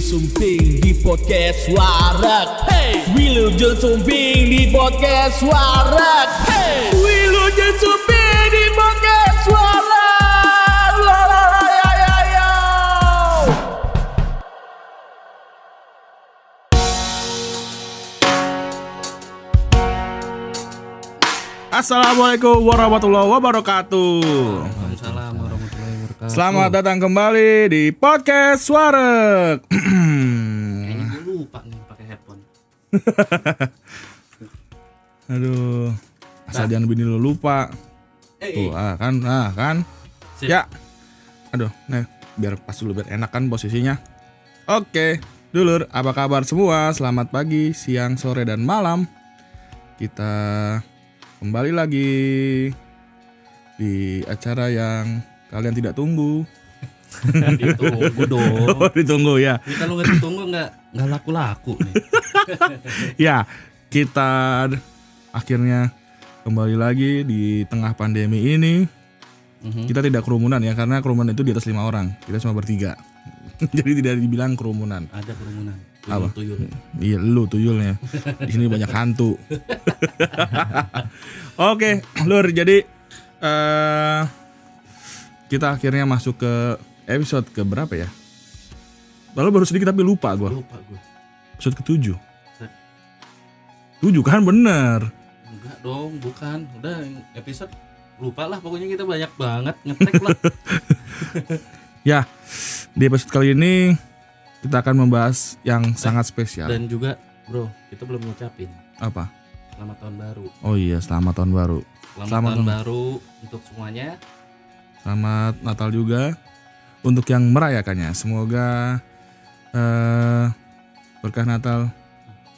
Sumping di podcast Warak. Hey, Wilujeng Sumping di podcast Warak. Hey, Wilujeng Sumping di podcast Warak. La la la ya ya ya. Assalamualaikum warahmatullahi wabarakatuh. Waalaikumsalam warahmatullahi wabarakatuh. Selamat datang kembali di podcast Warek. Kayaknya gue lupa nih pakai headphone. Aduh, asal jangan bini lu lupa. Tuh, kan. Sip. Ya. Aduh, nih biar pas dulu biar enak kan posisinya. Oke, dulur, apa kabar semua? Selamat pagi, siang, sore dan malam. Kita kembali lagi di acara yang kalian tidak tunggu. Ditunggu dong. Oh, ditunggu ya. Ini kalau nggak ditunggu nggak laku-laku nih. Ya, kita akhirnya kembali lagi di tengah pandemi ini. Kita tidak kerumunan ya, karena kerumunan itu di atas 5 orang. Kita cuma bertiga. Jadi tidak dibilang kerumunan. Ada kerumunan. Apa? Tuyul. Iya, lu tuyulnya. Di sini banyak hantu. Oke, Lur, jadi kita akhirnya masuk ke episode ke berapa ya? Lalu baru sedikit tapi lupa gue. Lupa gue. Episode ke-7. 7 kan bener. Enggak dong, bukan. Udah episode lupa lah. Pokoknya kita banyak banget ngetek lah. Ya, di episode kali ini kita akan membahas yang sangat spesial. Dan juga, bro, kita belum ngucapin Apa? selamat tahun baru. Oh iya, selamat tahun baru. Selamat tahun baru untuk semuanya. Selamat Natal juga untuk yang merayakannya. Semoga berkah Natal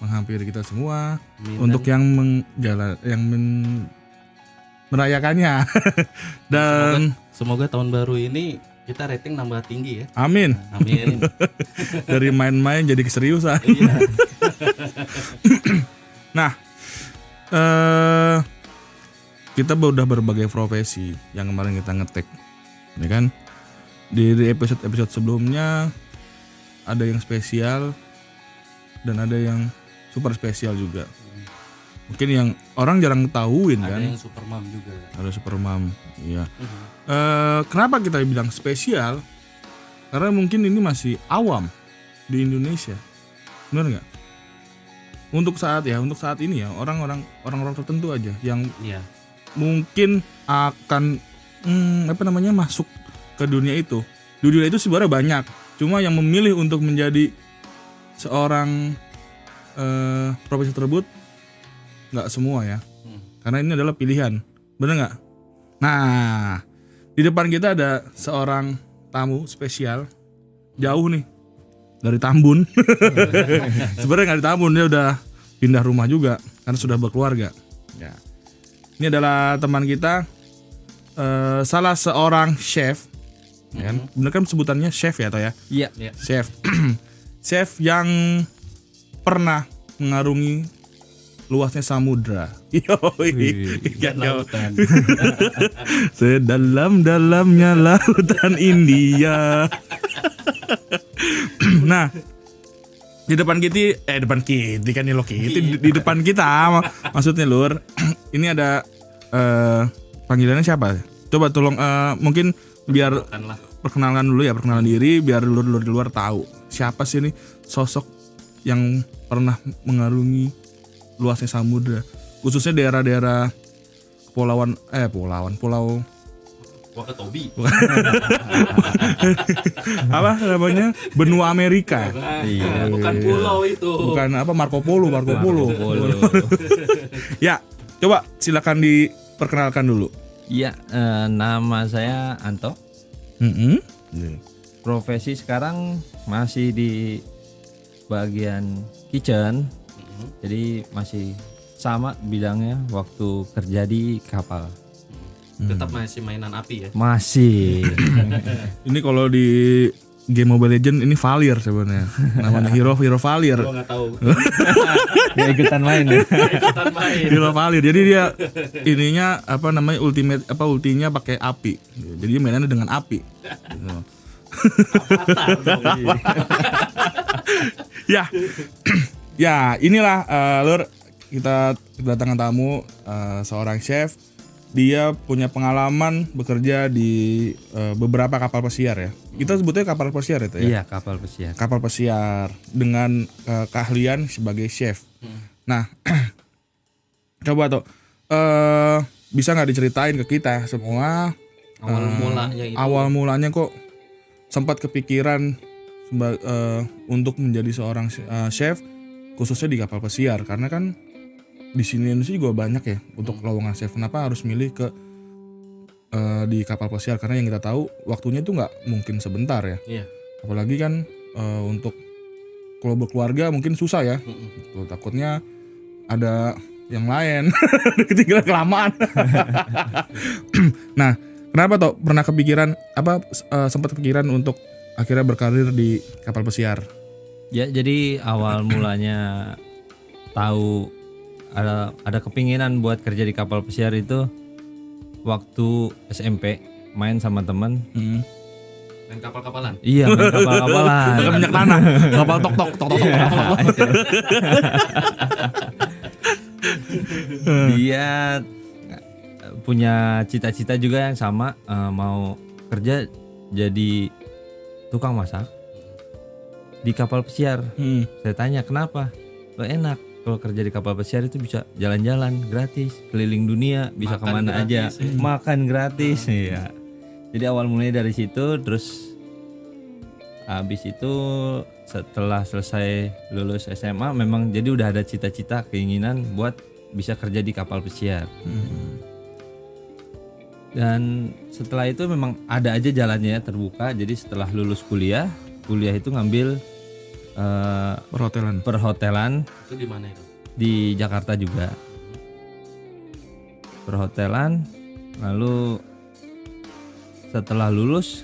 menghampiri kita semua. Amin. Untuk yang merayakannya. Dan semoga tahun baru ini kita rating nambah tinggi ya. amin. Amin. Dari main-main jadi keseriusan. Iya. Nah, kita udah berbagai profesi yang kemarin kita ngetek, ya kan? Di episode sebelumnya ada yang spesial dan ada yang super spesial juga. Mungkin yang orang jarang ketahuin Ada kan? yang super mom juga. Ada super mom, iya. Kenapa kita bilang spesial? Karena mungkin ini masih awam di Indonesia, benar nggak? Untuk saat ini ya orang-orang tertentu aja yang Iya. mungkin akan masuk ke dunia itu. Di dunia itu sebenarnya banyak, cuma yang memilih untuk menjadi seorang profesi tersebut nggak semua ya, karena ini adalah pilihan, bener nggak? Nah, di depan kita ada seorang tamu spesial, jauh nih dari Tambun. Sebenarnya nggak di Tambun, dia udah pindah rumah juga karena sudah berkeluarga. Ya. Ini adalah teman kita, salah seorang chef, ya kan? Bener kan sebutannya chef ya, atau ya? Iya. Chef, chef yang pernah mengarungi luasnya samudra. Dan lautan. Sedalam-dalamnya lautan India. Nah, di depan kita kan nih lo di depan kita maksudnya Lur. Ini ada panggilannya siapa? Coba tolong mungkin biar perkenalan diri biar Lur di luar tahu siapa sih ini sosok yang pernah mengarungi luasnya samudra, khususnya daerah-daerah pulau Wakatobi. apa namanya, benua Amerika. Iya, bukan pulau itu. Bukan Marco Polo. Ya, coba silakan diperkenalkan dulu. Iya, nama saya Anto. Profesi sekarang masih di bagian kitchen. Jadi masih sama bidangnya waktu kerja di kapal. Tetap masih mainan api ya. Masih. Ini kalau di game Mobile Legend ini Valir sebenarnya. Namanya Hero Valir. Gua nggak tahu. Ya ikutan main ya. Ikutan main. Hero Valir. Jadi dia ininya ultinya pakai api. Jadi dia mainannya dengan api. Avatar dong. Ya, ya inilah Lur, kita kedatangan tamu seorang chef. Dia punya pengalaman bekerja di beberapa kapal pesiar ya. Kita sebutnya kapal pesiar itu ya. Iya, kapal pesiar. Kapal pesiar dengan keahlian sebagai chef. Nah, coba tuh bisa nggak diceritain ke kita semua Awal mulanya itu. awal mulanya kok sempat kepikiran untuk menjadi seorang chef khususnya di kapal pesiar, karena kan di sini Indonesia juga banyak ya untuk lowongan chef. Kenapa harus milih ke di kapal pesiar? Karena yang kita tahu waktunya itu nggak mungkin sebentar ya. Iya. Apalagi kan untuk kalau berkeluarga mungkin susah ya. Tuh, takutnya ada yang lain ketinggalan kelamaan. Nah, kenapa toh pernah kepikiran sempat kepikiran untuk akhirnya berkarir di kapal pesiar? Ya, jadi awal mulanya tahu ada kepinginan buat kerja di kapal pesiar itu waktu SMP main sama temen. Main kapal-kapalan. Iya, main kapal-kapalan. Pakai minyak tanah, kapal tok. Dia punya cita-cita juga yang sama, mau kerja jadi tukang masak di kapal pesiar. Saya tanya kenapa? Lo enak kalau kerja di kapal pesiar itu bisa jalan-jalan gratis, keliling dunia, bisa Makan kemana aja, gratis, ya. makan gratis. Iya. Jadi awal mulanya dari situ, terus habis itu setelah selesai lulus SMA memang jadi udah ada cita-cita keinginan buat bisa kerja di kapal pesiar. Dan setelah itu memang ada aja jalannya terbuka. Jadi setelah lulus kuliah itu ngambil perhotelan Itu di mana itu? di Jakarta juga. Perhotelan, lalu setelah lulus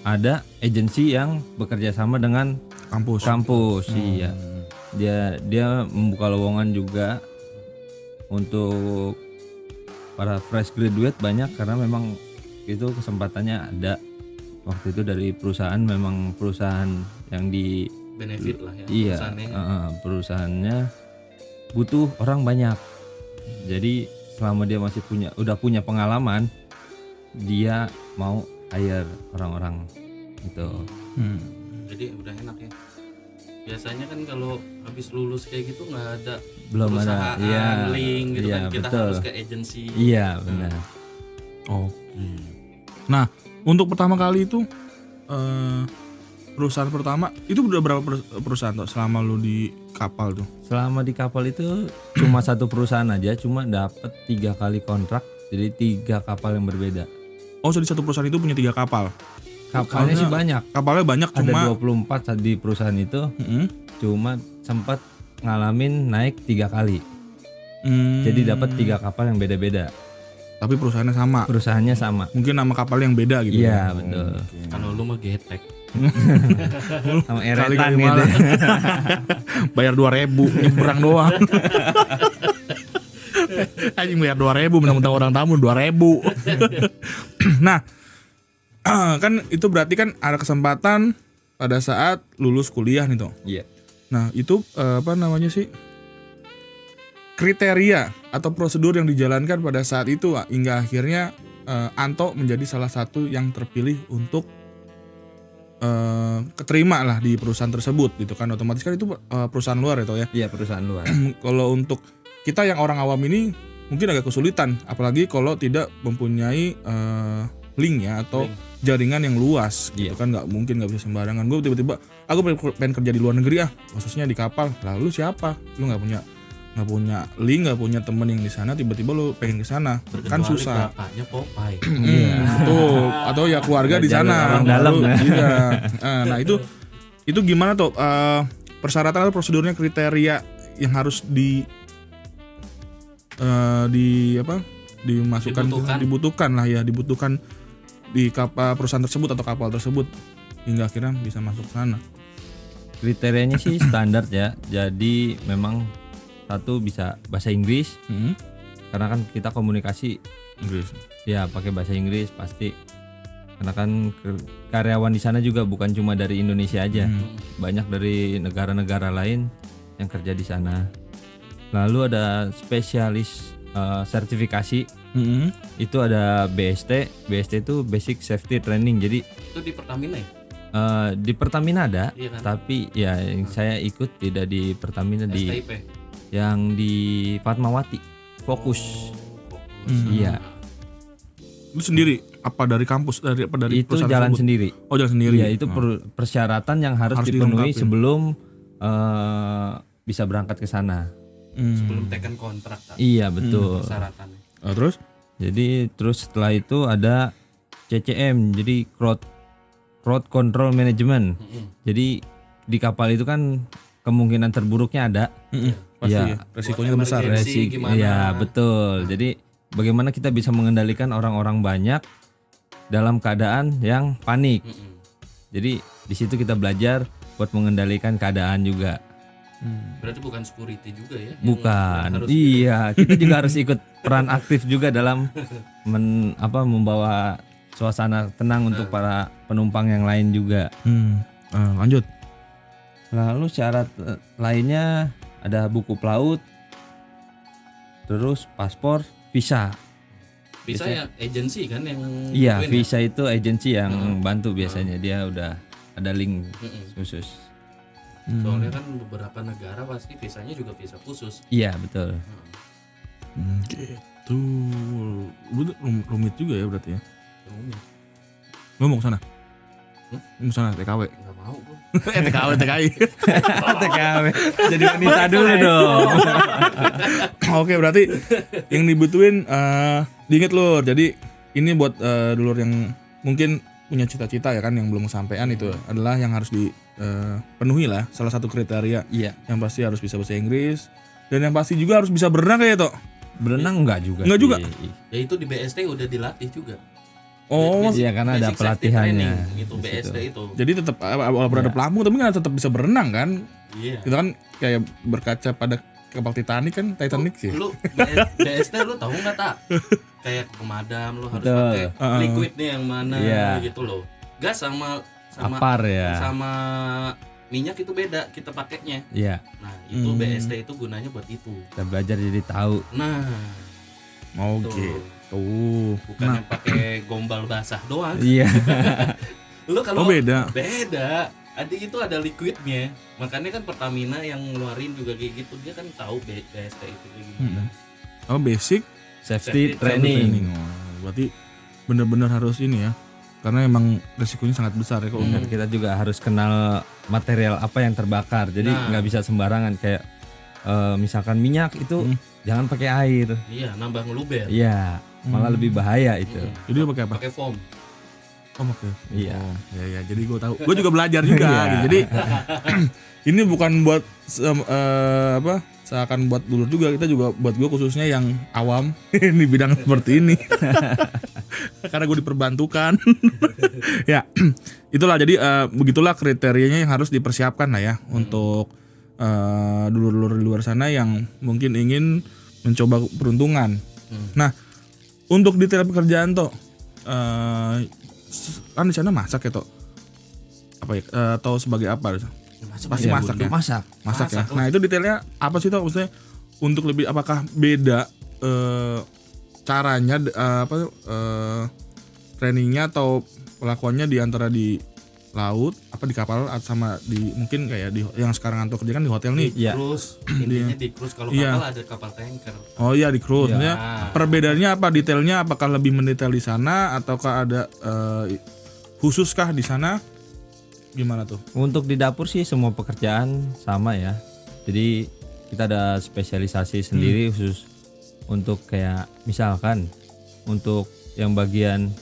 ada agensi yang bekerja sama dengan kampus. Iya. Dia membuka lowongan juga untuk para fresh graduate banyak, karena memang itu kesempatannya ada. Waktu itu dari perusahaan, memang perusahaan yang di Benefit lah ya. iya, perusahaannya. perusahaannya butuh orang banyak. Jadi selama dia masih udah punya pengalaman, dia mau hire orang-orang gitu. Jadi udah enak ya. Biasanya kan kalau habis lulus kayak gitu nggak ada Belum perusahaan, ada, iya, link gitu iya, kan. Kita betul. harus ke agensi. Iya, benar. Oh. Nah, untuk pertama kali itu perusahaan pertama itu udah berapa perusahaan tuh selama lu di kapal tuh? Selama di kapal itu cuma satu perusahaan aja, cuma dapat 3 kali kontrak, jadi 3 kapal yang berbeda. Oh, jadi satu perusahaan itu punya 3 kapal. Kapalnya sih banyak, Kapalnya banyak ada cuma 24 di perusahaan itu, cuma sempat ngalamin naik 3 kali. Jadi dapat 3 kapal yang beda-beda. Tapi perusahaannya sama. Perusahaannya sama. Mungkin nama kapal yang beda gitu. Iya, betul. Kalau lu mah getek. Sama Kali-kali eretan gitu. malah. Bayar 2.000 nyebrang doang. Anjing bayar 2.000 mentang-mentang orang tamu 2.000. Nah, kan itu berarti kan ada kesempatan pada saat lulus kuliah nih toh. Iya. Nah, itu apa namanya sih? Kriteria atau prosedur yang dijalankan pada saat itu hingga akhirnya Anto menjadi salah satu yang terpilih untuk keterima lah di perusahaan tersebut gitu kan. Otomatis kan itu perusahaan luar ya toh ya. Iya, perusahaan luar. Kalau untuk kita yang orang awam ini mungkin agak kesulitan, apalagi kalau tidak mempunyai link ya atau jaringan yang luas gitu kan. Nggak mungkin, nggak bisa sembarangan gue tiba-tiba aku pengen kerja di luar negeri khususnya di kapal. Lalu siapa? Lu nggak punya link, nggak punya temen yang di sana, tiba-tiba lu pengen ke sana kan susah. Bapaknya Popeye. Betul. Atau ya keluarga di sana. Orang dalam Lalu, ya. iya. Nah itu gimana tuh persyaratan atau prosedurnya, kriteria yang harus dibutuhkan di kapal perusahaan tersebut atau kapal tersebut hingga akhirnya bisa masuk sana. Kriterianya sih standar ya. Jadi memang satu bisa bahasa Inggris, karena kan kita komunikasi Inggris. ya pakai bahasa Inggris pasti. Karena kan karyawan di sana juga bukan cuma dari Indonesia aja, banyak dari negara-negara lain yang kerja di sana. Lalu ada spesialis sertifikasi, itu ada BST. BST itu Basic Safety Training. Jadi Itu di Pertamina ya? di Pertamina ada, Iya kan? tapi ya yang saya ikut tidak di Pertamina, di STIP. yang di Fatmawati. Fokus. Fokus. Iya. Itu sendiri apa dari kampus dari Itu perusahaan jalan tersebut? sendiri. Oh, jalan sendiri. Iya, itu persyaratan yang harus Harus dipenuhi dilengkapi. sebelum bisa berangkat ke sana. Sebelum tekan kontrak kan. Iya, betul. Persyaratannya. Oh, terus? Jadi terus setelah itu ada CCM, jadi crowd control management. Jadi di kapal itu kan kemungkinan terburuknya ada. Pasti Iya. ya. Resikonya Buat besar. emergency. Gimana? Iya, betul. Jadi bagaimana kita bisa mengendalikan orang-orang banyak dalam keadaan yang panik. Jadi di situ kita belajar buat mengendalikan keadaan juga. Berarti bukan security juga ya? Bukan. Yang harus Iya, kita juga harus ikut peran aktif juga dalam membawa suasana tenang untuk para penumpang yang lain juga. Lanjut. Lalu syarat lainnya ada buku pelaut, terus paspor, visa. Bisa ya agensi kan yang Iya, nentuin ya? visa itu agensi yang bantu biasanya, dia udah ada link khusus. Soalnya kan beberapa negara pasti visanya juga visa khusus. Iya, betul. Gitu. Rumit juga ya berarti ya. Rumit. Lu mau ke sana? Mau ke sana TKW. Nggak mau bro. TKW TKI. TKW. Jadi wanita dulu dong. Oke, berarti yang dibutuhin diinget Lur. Jadi ini buat dulur yang mungkin punya cita-cita ya kan yang belum kesampaian itu adalah yang harus dipenuhi lah salah satu kriteria. Iya. Yang pasti harus bisa bahasa Inggris dan yang pasti juga harus bisa berenang kayak Tok. Berenang enggak juga. Enggak sih. juga? Ya itu di BST udah dilatih juga. Oh, Iya, karena ada Basic safety pelatihannya training, itu di situ. BST itu. jadi tetap walaupun ada pelampung tapi kan tetap bisa berenang kan? Iya. Itu kan kayak berkaca pada kapal Titanic kan, Titanic sih. Lu BST lu tahu nggak tak? Kayak pemadam lu harus Betul. pakai liquid nih yang mana Iya. gitu loh. Gas sama Apar ya. sama minyak itu beda kita pakainya. Iya, Nah, itu BST itu gunanya buat itu. kita belajar jadi tahu. Nah, Mau Tuh. gitu. bukan yang pakai gombal basah doang. Iya. Lu kalau Oh, beda. Beda. Adik itu ada liquidnya. Makanya kan Pertamina yang ngeluarin juga kayak gitu. Dia kan tahu BST itu kayak gimana. Oh, basic Safety Safety training. Oh, berarti benar-benar harus ini ya. Karena emang resikonya sangat besar ya kalau Dan kita juga harus kenal material apa yang terbakar. Jadi Nah. nggak bisa sembarangan kayak misalkan minyak itu jangan pakai air. Iya, nambah ngeluber. Iya, malah lebih bahaya itu. Jadi lu pakai apa? Pakai foam. Oh, oke. Iya. Ya, jadi gue tahu. Gue juga belajar juga. Iya. gitu. Jadi ini bukan buat apa? Seakan buat dulur juga, kita juga buat gue khususnya yang awam di bidang seperti ini. Karena gue diperbantukan. Ya, itulah jadi begitulah kriterianya yang harus dipersiapkan lah ya untuk dulur-dulur di luar sana yang mungkin ingin mencoba peruntungan. Nah, untuk detail pekerjaan Tok, kan di sana masak ya Tok? Apa ya? Atau sebagai apa? Pasti Iya, masak ya. Masak. Masak ya. Masak Nah itu detailnya apa sih Tok? Maksudnya untuk lebih apakah beda caranya trainingnya atau pelakuannya di antara di laut apa di kapal sama di mungkin kayak di yang sekarang Anto kerja kan di hotel nih. Iya. Cruise, intinya di cruise. Kalau Iya. kapal ada kapal tanker. Oh iya di cruise. Iya. Maksudnya perbedaannya apa detailnya? Apakah lebih mendetail di sana ataukah ada khususkah di sana? Gimana tuh? Untuk di dapur sih semua pekerjaan sama ya. Jadi kita ada spesialisasi sendiri khusus untuk kayak misalkan untuk yang bagian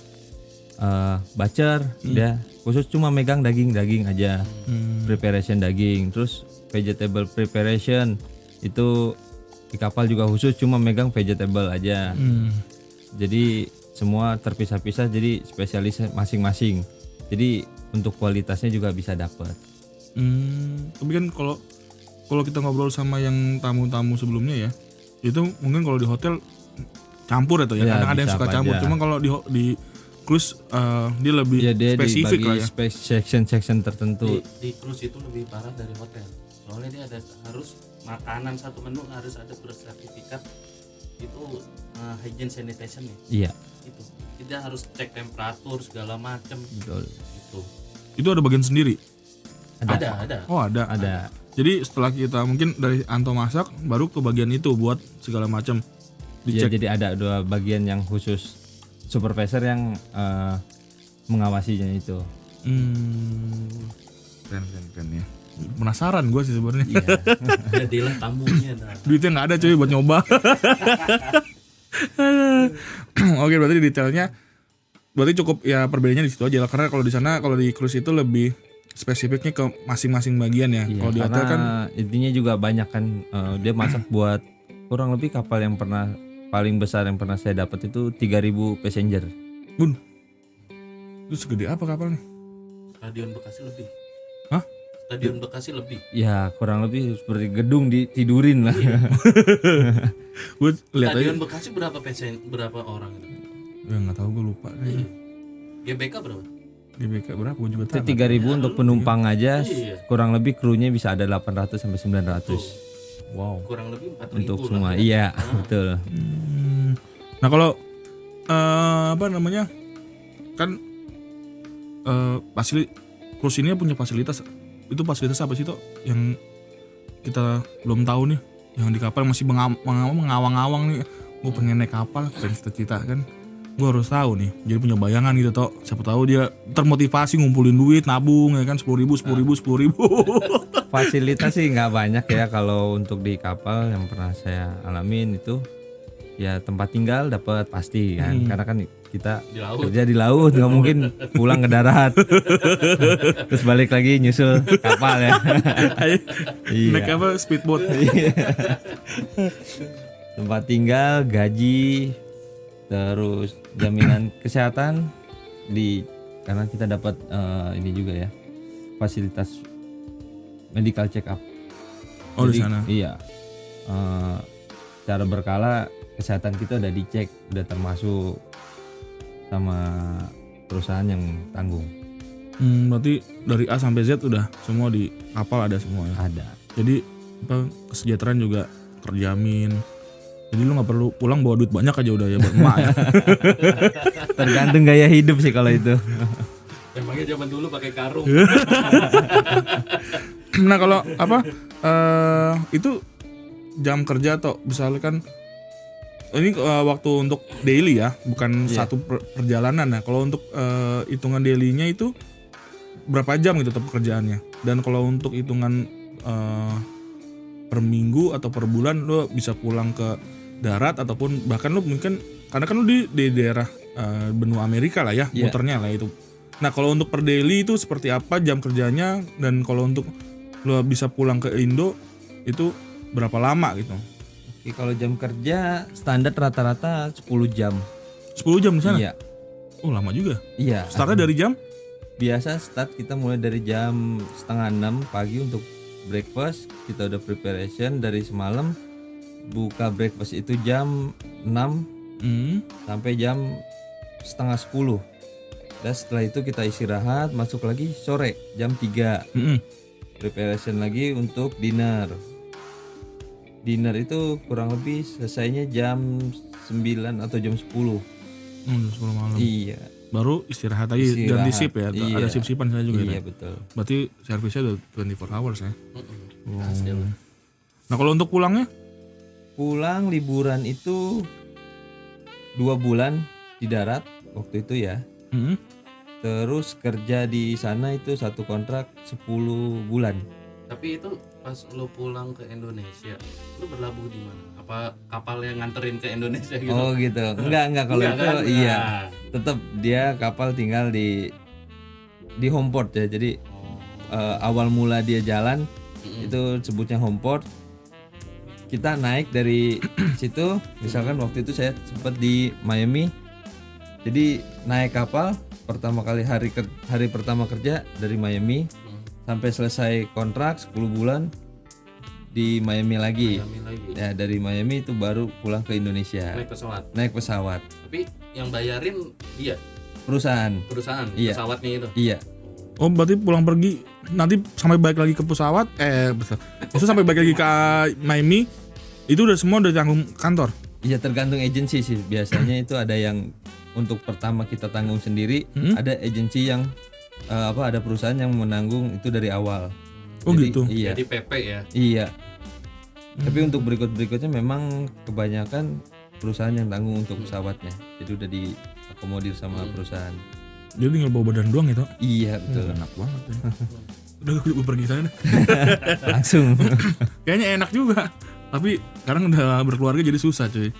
bacer dia khusus cuma megang daging aja. Preparation daging, terus vegetable preparation itu di kapal juga khusus cuma megang vegetable aja. Jadi semua terpisah-pisah jadi spesialis masing-masing. Jadi untuk kualitasnya juga bisa dapat. Tapi kan kalau kita ngobrol sama yang tamu-tamu sebelumnya ya, itu mungkin kalau di hotel campur ya tuh ya. Ya, Kadang ada yang bisa suka apa campur. aja. Cuma kalau di cruise dia lebih Ya dia spesifik dibagi lah ya. section tertentu. Di cruise itu lebih parah dari hotel. Soalnya dia ada harus makanan satu menu harus ada bersertifikat itu hygiene sanitation nih. Iya, Itu kita harus cek temperatur segala macam. betul. Itu ada bagian sendiri. Ada. Oh ada. Ada. Jadi setelah kita mungkin dari Anto masak, baru ke bagian itu buat segala macam Ya, dicek. jadi ada 2 bagian yang khusus supervisor yang mengawasinya itu. Keren ya. Penasaran gue sih sebenarnya. Iya. Jadilah tamunya dah. Duitnya nggak ada cuy buat nyoba. Oke, berarti detailnya berarti cukup ya, perbedaannya di situ aja lah, karena kalau di sana kalau di cruise itu lebih spesifiknya ke masing-masing bagian ya. Iya, Kalau di hotel karena kan intinya juga banyak kan dia masak buat kurang lebih kapal yang pernah paling besar yang pernah saya dapat itu 3.000 passenger. Bun, itu segede apa kapalnya? Stadion Bekasi lebih. Hah? Stadion Bekasi lebih. Ya kurang lebih seperti gedung ditidurin lah. Gue lihat aja. Stadion Bekasi berapa orang itu? Ya nggak tahu, gue lupa. GBK berapa? GBK berapa? Gue juga Itu tahu. 3.000 untuk penumpang aja, Iya. kurang lebih krunya bisa ada 800 sampai 900 Wow. Kurang lebih 4.000 untuk lah semua. ya. Iya, betul. Nah kalau apa namanya kan cruise ini punya fasilitas. Itu fasilitas apa sih toh yang kita belum tahu nih, yang di kapal masih mengawang-awang nih. Gue pengen naik kapal, pengen cita-cita kan. Gue harus tahu nih, jadi punya bayangan gitu toh. Siapa tahu dia termotivasi ngumpulin duit, nabung ya kan, 10.000. Fasilitas sih nggak banyak ya kalau untuk di kapal yang pernah saya alamin itu. Ya tempat tinggal dapat pasti kan, karena kan kita Di laut. kerja di laut, nggak mungkin pulang ke darat terus balik lagi nyusul kapal ya. Naik apa, speedboat. Tempat tinggal, gaji, terus jaminan kesehatan karena kita dapat ini juga ya, fasilitas medical check up. Oh, di sana. Iya. Secara berkala kesehatan kita udah dicek, udah termasuk sama perusahaan yang tanggung. Berarti dari A sampai Z udah semua di kapal ada semua ya. Ada. Jadi apa, kesejahteraan juga terjamin. Jadi lu nggak perlu pulang bawa duit banyak aja udah ya buat emak ya. Tergantung gaya hidup sih kalau itu. Emangnya zaman dulu pakai karung. Nah kalau apa itu jam kerja atau misalkan ini waktu untuk daily ya, bukan satu perjalanan. Nah kalau untuk hitungan dailynya itu berapa jam gitu pekerjaannya? Dan kalau untuk hitungan per minggu atau per bulan lo bisa pulang ke darat ataupun bahkan lo mungkin karena kan lo di daerah benua Amerika lah ya, muternya lah itu. Nah kalau untuk per daily itu seperti apa jam kerjanya, dan kalau untuk lo bisa pulang ke Indo itu berapa lama gitu? Oke, kalau jam kerja standar rata-rata 10 jam. 10 jam di sana? Iya. Oh lama juga. Iya. Startnya dari jam? Biasa start kita mulai dari jam 5:30 pagi untuk breakfast. Kita udah preparation dari semalam. Buka breakfast itu jam 6 sampai jam 9:30. Dan setelah itu kita istirahat, masuk lagi sore jam 3. Preparation lagi untuk dinner. Dinner itu kurang lebih selesainya jam 9 atau jam 10. 10 malam. Iya. Baru istirahat lagi, ganti shift ya. Iya. Ada shift-shiftan saya juga Iya ya. betul. Berarti servisnya udah 24 hours ya. Pasti lah. Nah kalau untuk pulangnya? Pulang liburan itu 2 bulan di darat waktu itu ya. Terus kerja di sana itu satu kontrak 10 bulan. Tapi itu pas lo pulang ke Indonesia, lo berlabuh di mana? Apa kapal yang nganterin ke Indonesia gitu? Oh gitu. Enggak kalau Enggak itu kan? iya. Nah. Tetap dia kapal tinggal di home port ya. Jadi awal mula dia jalan itu sebutnya home port. Kita naik dari situ, misalkan waktu itu saya sempat di Miami. Jadi naik kapal pertama kali hari pertama kerja dari Miami sampai selesai kontrak 10 bulan di Miami lagi. Ya dari Miami itu baru pulang ke Indonesia. Naik pesawat. Naik pesawat. Tapi yang bayarin dia. perusahaan. Iya. Pesawatnya itu. Iya. Oh berarti pulang pergi nanti sampai balik lagi ke pesawat maksudnya sampai balik lagi ke Miami itu udah semua udah tanggung kantor. Iya tergantung agensi sih. Biasanya itu ada yang untuk pertama kita tanggung sendiri, ada agensi yang ada perusahaan yang menanggung itu dari awal. Oh gitu. Iya. Jadi PP ya. Iya. Tapi untuk berikutnya memang kebanyakan perusahaan yang tanggung untuk pesawatnya. Jadi udah diakomodir sama perusahaan. Jadi tinggal bawa badan doang gitu. Iya betul. Enak banget ya. Udah gue pergi sana. Langsung. Kayaknya enak juga. Tapi sekarang udah berkeluarga jadi susah cuy.